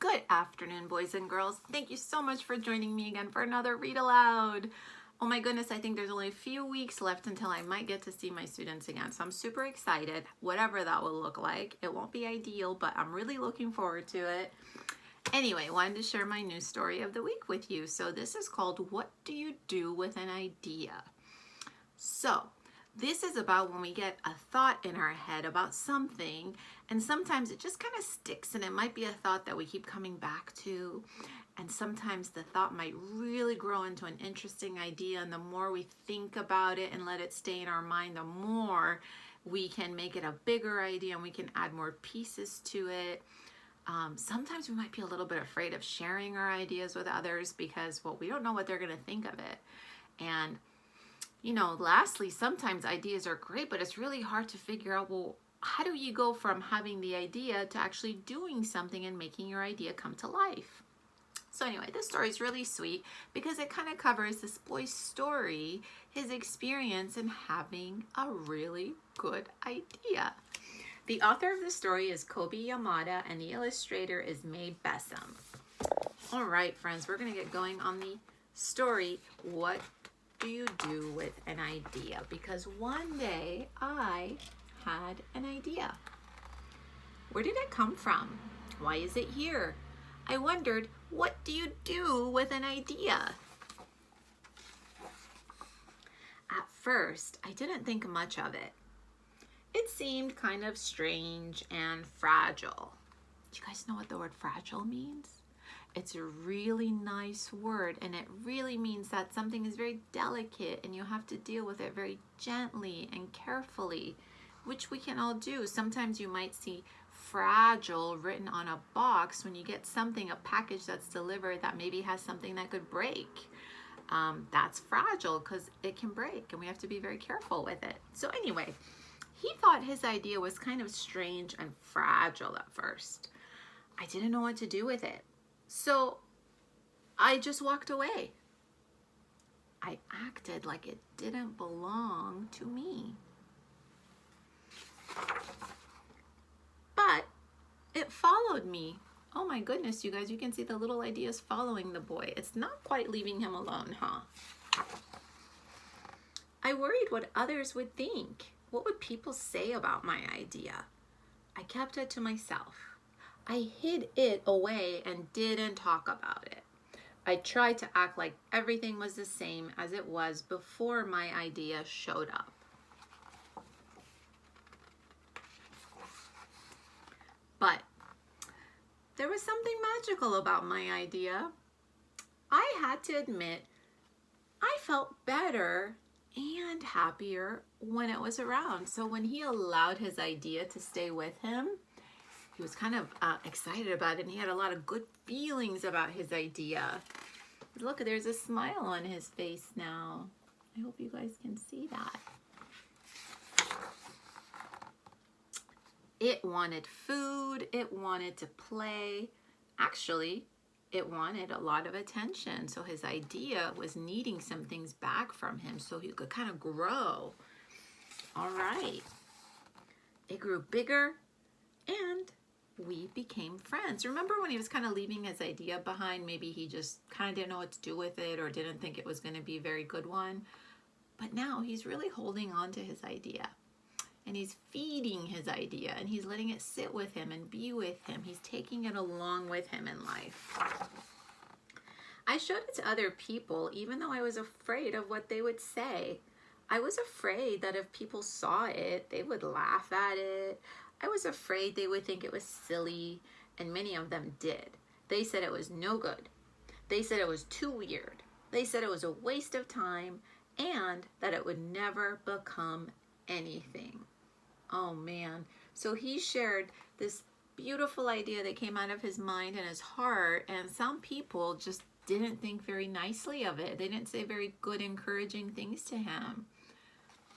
Good afternoon, boys and girls. Thank you so much for joining me again for another Read Aloud. Oh my goodness, I think there's only a few weeks left until I might get to see my students again. So I'm super excited, whatever that will look like. It won't be ideal, but I'm really looking forward to it. Anyway, I wanted to share my news story of the week with you. So this is called, What Do You Do with an Idea? So this is about when we get a thought in our head about something, and sometimes it just kind of sticks, and it might be a thought that we keep coming back to, and sometimes the thought might really grow into an interesting idea, and the more we think about it and let it stay in our mind, the more we can make it a bigger idea and we can add more pieces to it. Sometimes we might be a little bit afraid of sharing our ideas with others because, well, we don't know what they're going to think of it. And you know, lastly, sometimes ideas are great, but it's really hard to figure out, well, how do you go from having the idea to actually doing something and making your idea come to life? So anyway, this story is really sweet because it kind of covers this boy's story, his experience in having a really good idea. The author of the story is Kobi Yamada, and the illustrator is May Bessam. All right, friends, we're going to get going on the story, What Do You Do with an Idea? Because one day I had an idea. Where did it come from? Why is it here? I wondered, what do you do with an idea? At first, I didn't think much of it. It seemed kind of strange and fragile. Do you guys know what the word fragile means? It's a really nice word, and it really means that something is very delicate and you have to deal with it very gently and carefully, which we can all do. Sometimes you might see fragile written on a box when you get something, a package that's delivered that maybe has something that could break. That's fragile because it can break and we have to be very careful with it. So anyway, he thought his idea was kind of strange and fragile at first. I didn't know what to do with it. So I just walked away. I acted like it didn't belong to me. But it followed me. Oh my goodness, you guys, you can see the little ideas following the boy. It's not quite leaving him alone, huh? I worried what others would think. What would people say about my idea? I kept it to myself. I hid it away and didn't talk about it. I tried to act like everything was the same as it was before my idea showed up. But there was something magical about my idea. I had to admit, I felt better and happier when it was around. So when he allowed his idea to stay with him, he was kind of excited about it, and he had a lot of good feelings about his idea. Look, there's a smile on his face now. I hope you guys can see that. It wanted food, it wanted to play. Actually, it wanted a lot of attention. So his idea was needing some things back from him so he could kind of grow. All right. It grew bigger and we became friends. Remember when he was kind of leaving his idea behind? Maybe he just kind of didn't know what to do with it or didn't think it was going to be a very good one. But now he's really holding on to his idea. And he's feeding his idea, and he's letting it sit with him and be with him. He's taking it along with him in life. I showed it to other people, even though I was afraid of what they would say. I was afraid that if people saw it, they would laugh at it. I was afraid they would think it was silly, and many of them did. They said it was no good. They said it was too weird. They said it was a waste of time, and that it would never become anything. Oh man. So he shared this beautiful idea that came out of his mind and his heart, and some people just didn't think very nicely of it. They didn't say very good, encouraging things to him.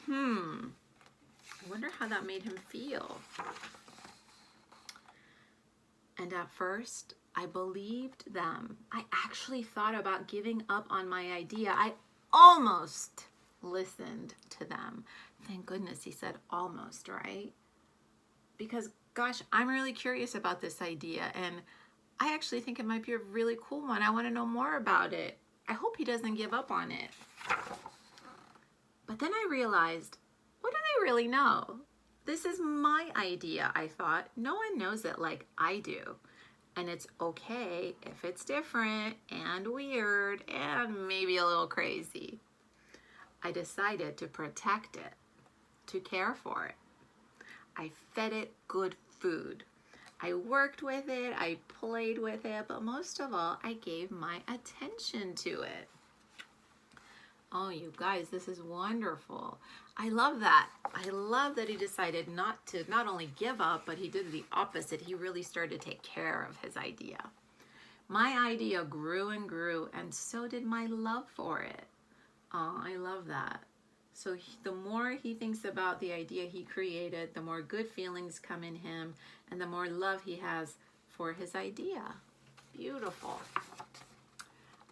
I wonder how that made him feel. And at first, I believed them. I actually thought about giving up on my idea. I almost listened to them. Thank goodness he said almost, right? Because gosh, I'm really curious about this idea, and I actually think it might be a really cool one. I want to know more about it. I hope he doesn't give up on it. But then I realized, what do they really know? This is my idea, I thought. No one knows it like I do. And it's okay if it's different and weird and maybe a little crazy. I decided to protect it, to care for it. I fed it good food. I worked with it, I played with it, but most of all, I gave my attention to it. Oh, you guys, this is wonderful. I love that. I love that he decided not to not only give up, but he did the opposite. He really started to take care of his idea. My idea grew and grew, and so did my love for it. Oh, I love that. So the more he thinks about the idea he created, the more good feelings come in him, and the more love he has for his idea. Beautiful.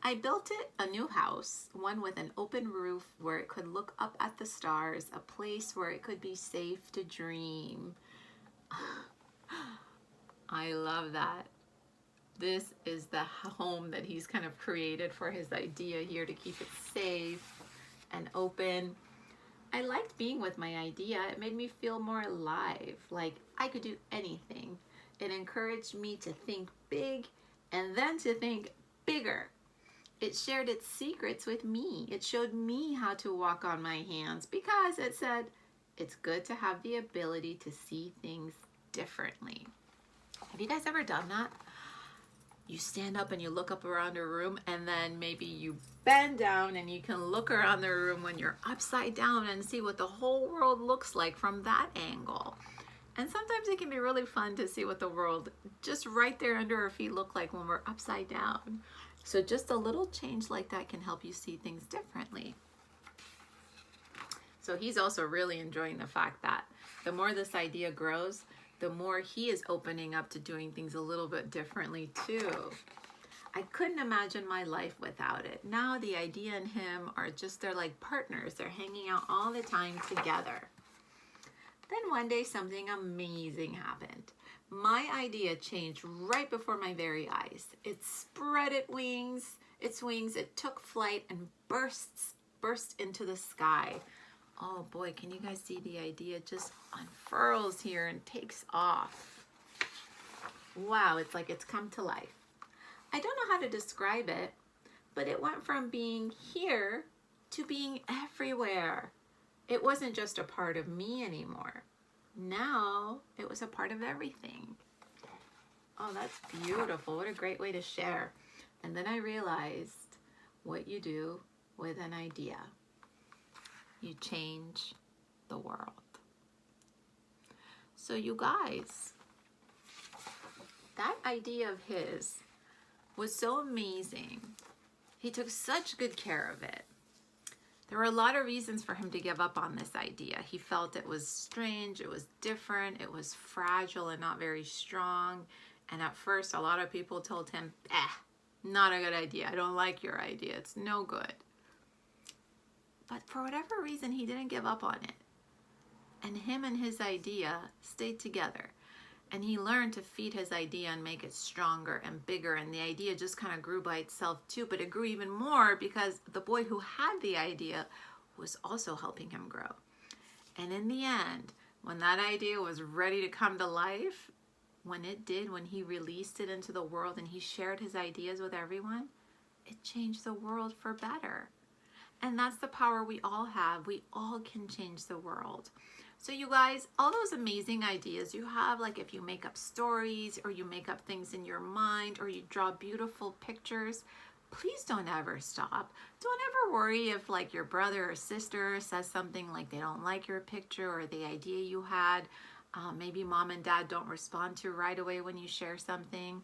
I built it a new house, one with an open roof where it could look up at the stars, a place where it could be safe to dream. I love that. This is the home that he's kind of created for his idea here to keep it safe and open. I liked being with my idea. It made me feel more alive, like I could do anything. It encouraged me to think big and then to think bigger. It shared its secrets with me. It showed me how to walk on my hands because it said, it's good to have the ability to see things differently. Have you guys ever done that? You stand up and you look up around a room, and then maybe you bend down and you can look around the room when you're upside down and see what the whole world looks like from that angle. And sometimes it can be really fun to see what the world just right there under our feet look like when we're upside down. So just a little change like that can help you see things differently. So he's also really enjoying the fact that the more this idea grows, the more he is opening up to doing things a little bit differently too. I couldn't imagine my life without it. Now the idea and him are just, they're like partners. They're hanging out all the time together. Then one day something amazing happened. My idea changed right before my very eyes. It spread its wings, it took flight and burst into the sky. Oh boy, can you guys see the idea just unfurls here and takes off? Wow, it's like it's come to life. I don't know how to describe it, but it went from being here to being everywhere. It wasn't just a part of me anymore. Now it was a part of everything. Oh, that's beautiful. What a great way to share. And then I realized what you do with an idea. You change the world. So you guys, that idea of his was so amazing. He took such good care of it. There were a lot of reasons for him to give up on this idea. He felt it was strange, it was different, it was fragile and not very strong. And at first, a lot of people told him, not a good idea. I don't like your idea. It's no good. But for whatever reason, he didn't give up on it. And him and his idea stayed together. And he learned to feed his idea and make it stronger and bigger. And the idea just kind of grew by itself too, but it grew even more because the boy who had the idea was also helping him grow. And in the end, when that idea was ready to come to life, when it did, when he released it into the world and he shared his ideas with everyone, it changed the world for better. And that's the power we all have. We all can change the world. So you guys, all those amazing ideas you have, like if you make up stories or you make up things in your mind or you draw beautiful pictures, please don't ever stop. Don't ever worry if like your brother or sister says something like they don't like your picture or the idea you had. Maybe mom and dad don't respond to right away when you share something.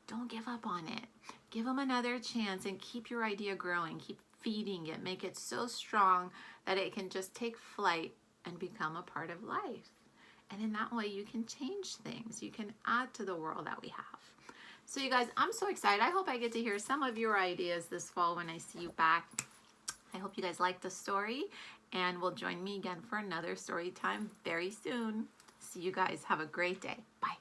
Don't give up on it. Give them another chance and keep your idea growing. Keep feeding it. Make it so strong that it can just take flight and become a part of life. And in that way, you can change things. You can add to the world that we have. So you guys, I'm so excited. I hope I get to hear some of your ideas this fall when I see you back. I hope you guys like the story and will join me again for another story time very soon. See you guys. Have a great day. Bye.